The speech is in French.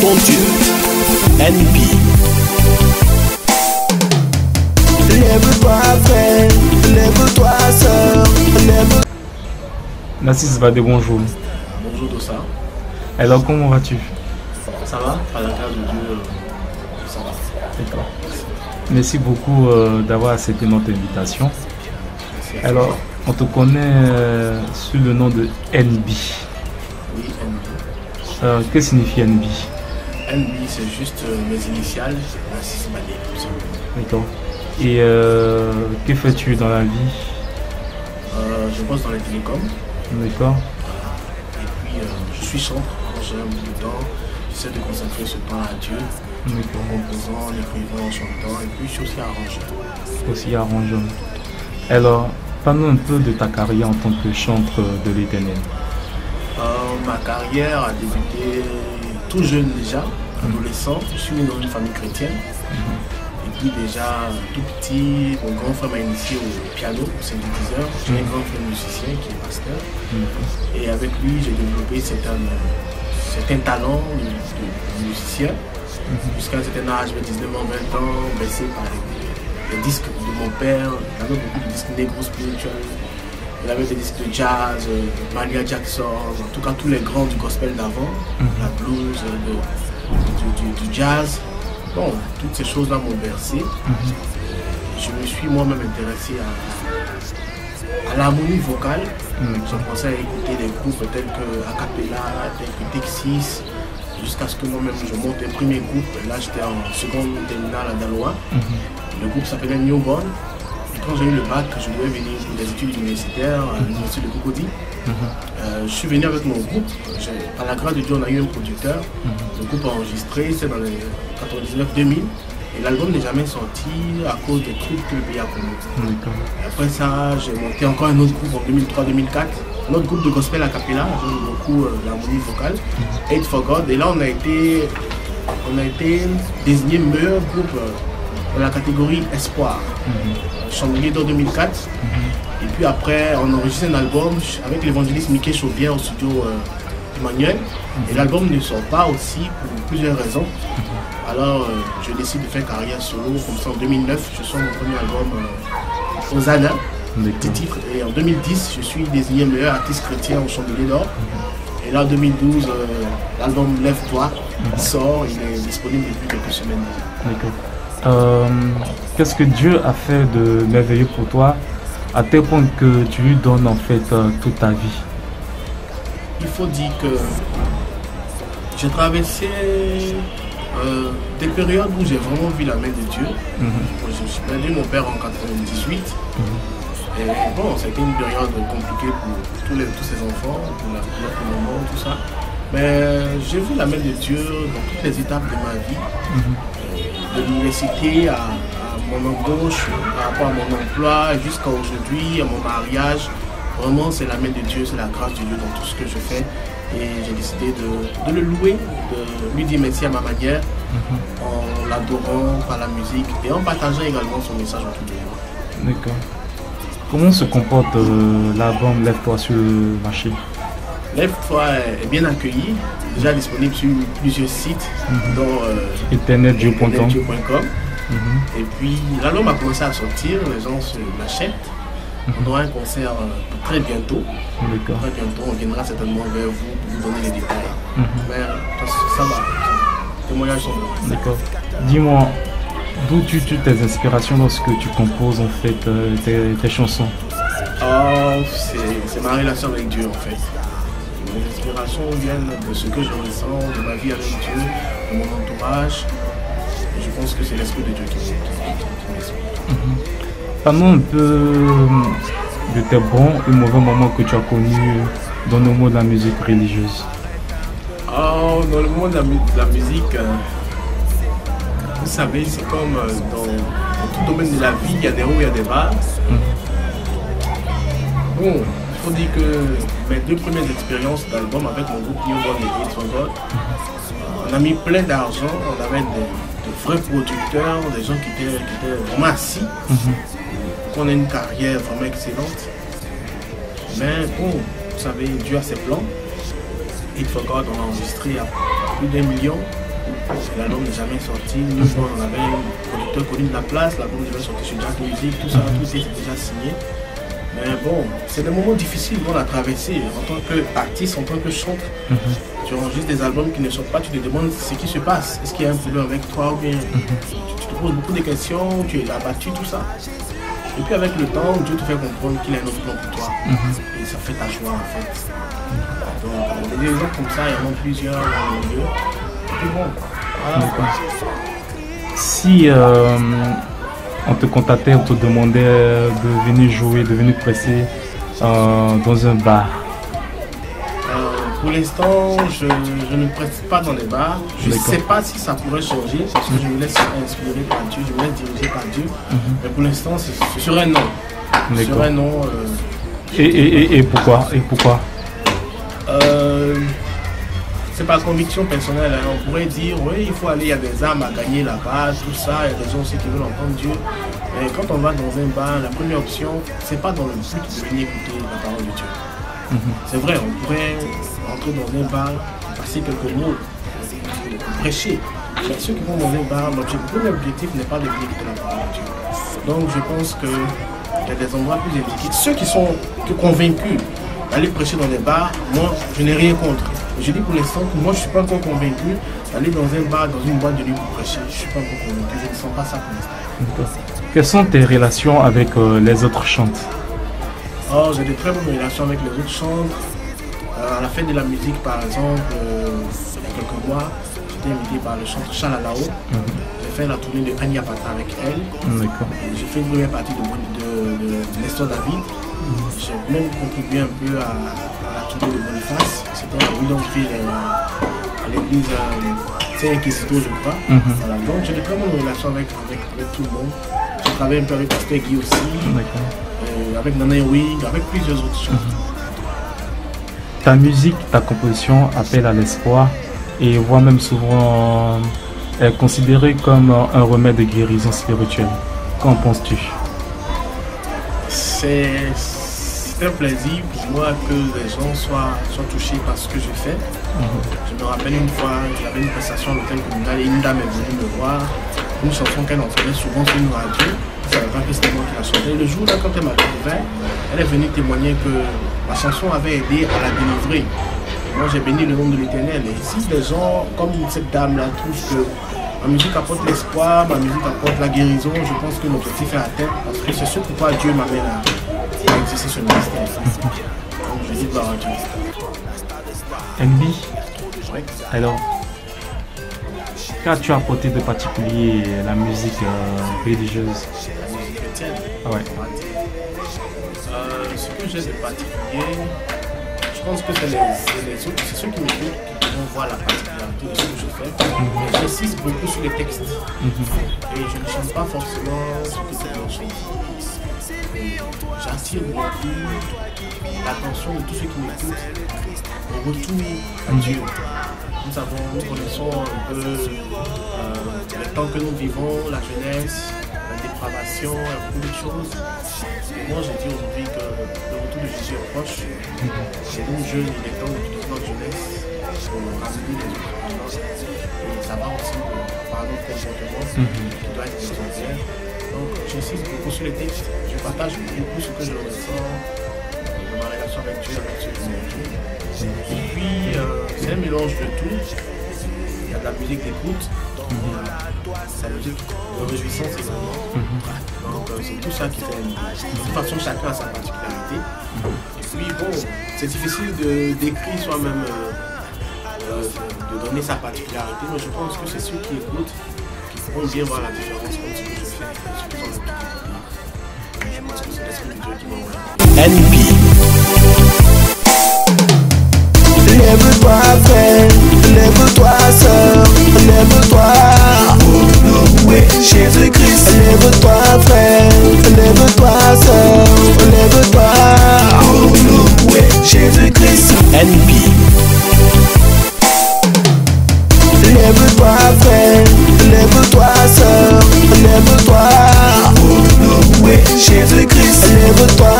ton Dieu. NB. Lève-toi frère, lève-toi sœur, lève. Nassis Vade, bonjour. Bonjour Dossa. Alors comment vas-tu? Ça va? À la grâce de Dieu, ça va. D'accord. Merci beaucoup d'avoir accepté notre invitation. Merci. Alors, on te connaît sous le nom de NB. Oui, NB. Que signifie NB? NB, c'est juste mes initiales, Nassis Vade, tout simplement. D'accord. Et que fais-tu dans la vie? Je bosse dans les télécoms. D'accord. Et puis, je suis chanteur. J'ai un bout de temps. J'essaie de consacrer ce temps à Dieu. En composant, en écrivant, en chantant. Et puis, je suis aussi arrangeur. Aussi arrangeant. Alors, parle-nous un peu de ta carrière en tant que chanteur de l'Éternel. Ma carrière a débuté tout jeune déjà, adolescent. Je suis né dans une famille chrétienne. Et puis déjà, tout petit, mon grand frère m'a initié au piano, au synthétiseur. J'ai un grand frère musicien qui est pasteur. Et avec lui, j'ai développé certains talents de musicien. Jusqu'à un certain âge, mes 19 ans, 20 ans, baissé par les disques de mon père. Il avait beaucoup de disques négro spirituels. Il avait des disques de jazz, Maria Jackson, en tout cas tous les grands du gospel d'avant, la blues, du jazz. Bon, toutes ces choses-là m'ont bercé. Je me suis moi-même intéressé à l'harmonie vocale. J'ai commencé à écouter des groupes tels que Acapella, tels que Texas, jusqu'à ce que moi-même je monte un premier groupe. Là, j'étais en seconde terminale à Dalois. Le groupe s'appelait Newborn. Quand j'ai eu le bac, je devais venir pour des études universitaires à l'université de Cocody. Je suis venu avec mon groupe. À la grâce de Dieu, on a eu un producteur. Le groupe a enregistré, c'est dans les 99-2000. Et l'album n'est jamais sorti à cause des trucs que le pays a connus. Après ça, j'ai monté encore un autre groupe en 2003-2004. Un autre groupe de gospel a cappella. J'aime beaucoup l'harmonie vocale. Hate for God. Et là, on a été désigné meilleur groupe dans la catégorie Espoir. Chandelier d'or 2004. Et puis après, on a enregistré un album avec l'évangéliste Mickey Chauvier au studio Emmanuel. Et l'album ne sort pas aussi pour plusieurs raisons. Alors, je décide de faire carrière solo. Comme ça, en 2009, je sors mon premier album Hosanna, titre. Et en 2010, je suis désigné meilleur artiste chrétien au Chandelier d'or. Et là, en 2012, l'album Lève-toi sort. Il est disponible depuis quelques semaines. Qu'est-ce que Dieu a fait de merveilleux pour toi à tel point que tu lui donnes en fait toute ta vie? Il faut dire que j'ai traversé des périodes où j'ai vraiment vu la main de Dieu. Je suis perdu mon père en 98. Et bon, ça a été une période compliquée pour tous ces enfants, pour notre maman, tout ça. Mais j'ai vu la main de Dieu dans toutes les étapes de ma vie. De l'université à mon embauche, par rapport à mon emploi, jusqu'à aujourd'hui, à mon mariage. Vraiment, c'est la main de Dieu, c'est la grâce de Dieu dans tout ce que je fais. Et j'ai décidé de le louer, de lui dire merci à ma manière, en l'adorant par la musique et en partageant également son message autour de moi. D'accord. Comment se comporte l'album Lève-toi sur le marché? Lève-toi est bien accueilli, déjà disponible sur plusieurs sites, dont eterneldieu.com. Et puis l'album a commencé à sortir, les gens l'achètent. On aura un concert très bientôt. Très bientôt, on viendra certainement vers vous pour vous donner les détails. Mais ça va, les témoignages sont bons. D'accord. Dis-moi, d'où tu tes inspirations lorsque tu composes en fait tes chansons? C'est ma relation avec Dieu en fait. Mes inspirations viennent de ce que je ressens, de ma vie avec Dieu, de mon entourage. Et je pense que c'est l'Esprit de Dieu qui m'inspire. Parle-nous un peu de tes bons et mauvais moments que tu as connus dans le monde de la musique religieuse. Dans le monde de la musique, vous savez, c'est comme dans tout domaine de la vie, il y a des hauts, il y a des bas. Bon, il faut dire que mes 2 premières expériences d'album avec mon groupe Newborn et Hate for God, on a mis plein d'argent, on avait de vrais producteurs, des gens qui étaient vraiment assis. On a une carrière vraiment excellente. Mais bon, vous savez, Dieu a ses plans. Hate for God, on a enregistré à plus d'1 million. L'album n'est jamais sorti. Nous, on avait un producteur connu de la place, l'album devait sortir sur Jack Music, tout ça, tout était déjà signé. Mais bon, c'est des moments difficiles qu'on a traversés en tant qu'artiste, en tant que chanteur. Tu enregistres des albums qui ne sortent pas, tu te demandes ce qui se passe. Est-ce qu'il y a un problème avec toi ou bien tu te poses beaucoup de questions, tu es abattu, tout ça. Et puis avec le temps, Dieu te fait comprendre qu'il a un autre plan pour toi. Et ça fait ta joie en fait. Donc des exemples comme ça, il y en a plusieurs dans le milieu. Et puis bon, voilà. Si on te contactait, on te demandait de venir jouer, de venir presser dans un bar. Pour l'instant, je ne presse pas dans les bars. Je ne sais pas si ça pourrait changer parce que je me laisse inspirer par Dieu, je me laisse diriger par Dieu. Mais pour l'instant, ce serait non. Ce serait non. Et pourquoi? C'est par conviction personnelle. Hein. On pourrait dire, oui, il faut aller, il y a des âmes à gagner là-bas, tout ça, il y a des gens aussi qui veulent entendre Dieu. Mais quand on va dans un bar, la première option, c'est pas dans le but de venir écouter la parole de Dieu. C'est vrai, on pourrait rentrer dans un bar, passer quelques mots, prêcher. Mais ceux qui vont dans un bar, le premier objectif n'est pas de venir écouter la parole de Dieu. Donc je pense qu'il y a des endroits plus indiqués. Ceux qui sont convaincus d'aller prêcher dans des bars, moi je n'ai rien contre. Je dis pour l'instant que moi je ne suis pas encore convaincu d'aller dans un bar, dans une boîte de nuit pour prêcher. Je ne suis pas encore convaincu, je ne sens pas ça pour l'instant. Quelles sont tes relations avec les autres chantes? Oh, j'ai de très bonnes relations avec les autres chantres. À la fête de la musique, par exemple, il y a quelques mois, j'étais invité par le chanteur Charles Alao. J'ai fait la tournée de Anya Pata avec elle. J'ai fait une première partie de Nestor David. J'ai même contribué un peu à la tournée de Boniface. C'était à Williamsville, à l'église Saint-Inquisiteur, je crois. Voilà. Donc j'ai de très bonnes relations avec tout le monde. J'ai travaillé un peu avec Pasteur Guy aussi. Avec Nana Wing, avec plusieurs autres choses. Ta musique, ta composition appelle à l'espoir et voit même souvent est considérée comme un remède de guérison spirituelle. Qu'en penses-tu? C'est un plaisir pour moi que les gens soient touchés par ce que je fais. Je me rappelle une fois, j'avais une prestation à l'hôtel communal et une dame est venue me voir. Une chanson qu'elle entendait souvent sur une radio. Je ne savais pas que c'était moi qui la chantais. Le jour-là, quand elle m'a découvert, elle est venue témoigner que ma chanson avait aidé à la délivrer. Moi, j'ai béni le nom de l'Éternel. Et si les gens, comme cette dame-là, trouvent que ma musique apporte l'espoir, ma musique apporte la guérison, je pense que l'objectif est atteint. Parce que c'est ce pourquoi Dieu m'amène à exercer ce ministère. Donc, je dis gloire à Dieu. NB, Oui. alors, qu'as-tu apporté de particulier à la musique religieuse? La musique chrétienne. Ouais. Ce que j'ai de particulier, je pense que c'est ceux qui m'écoutent qui vont voir la particularité de ce que je fais. J'insiste beaucoup sur les textes. Et je ne chante pas forcément ce que c'est dans le chant. J'attire beaucoup l'attention de tous ceux qui m'écoutent au retour à Dieu. Nous connaissons un peu le temps que nous vivons, la jeunesse, la dépravation, beaucoup de choses. Et moi, je dis aujourd'hui que le retour de Jésus est proche. C'est nous jeunes, il est temps d'utiliser notre jeunesse pour ramener les autres. Et ça va aussi par notre comportement qui doit être exemplaire. Donc, j'insiste beaucoup sur les textes. Je partage beaucoup ce que je ressens dans ma relation avec Dieu, avec ceux qui m'entourent. Et puis, c'est un mélange de tout. Il y a de la musique d'écoute, c'est la musique de réjouissance et donc c'est tout ça qui fait. De toute façon, chacun a sa particularité. Et puis, bon, c'est difficile d'écrire soi-même, de donner sa particularité, mais je pense que c'est ceux qui écoutent qui pourront bien voir la différence entre ce que je fais et ce qu'ils ont l'habitude d'écouter. Je pense que c'est l'esprit de Dieu qui m'envoie. NP. Lève-toi frère, lève-toi sœur, lève-toi. Oh oui, Jésus-Christ. Lève-toi frère, lève-toi sœur, lève-toi. Oh oui, Jésus-Christ. NP. Lève-toi frère, lève-toi sœur, lève-toi. Oh oui, Jésus-Christ. Lève-toi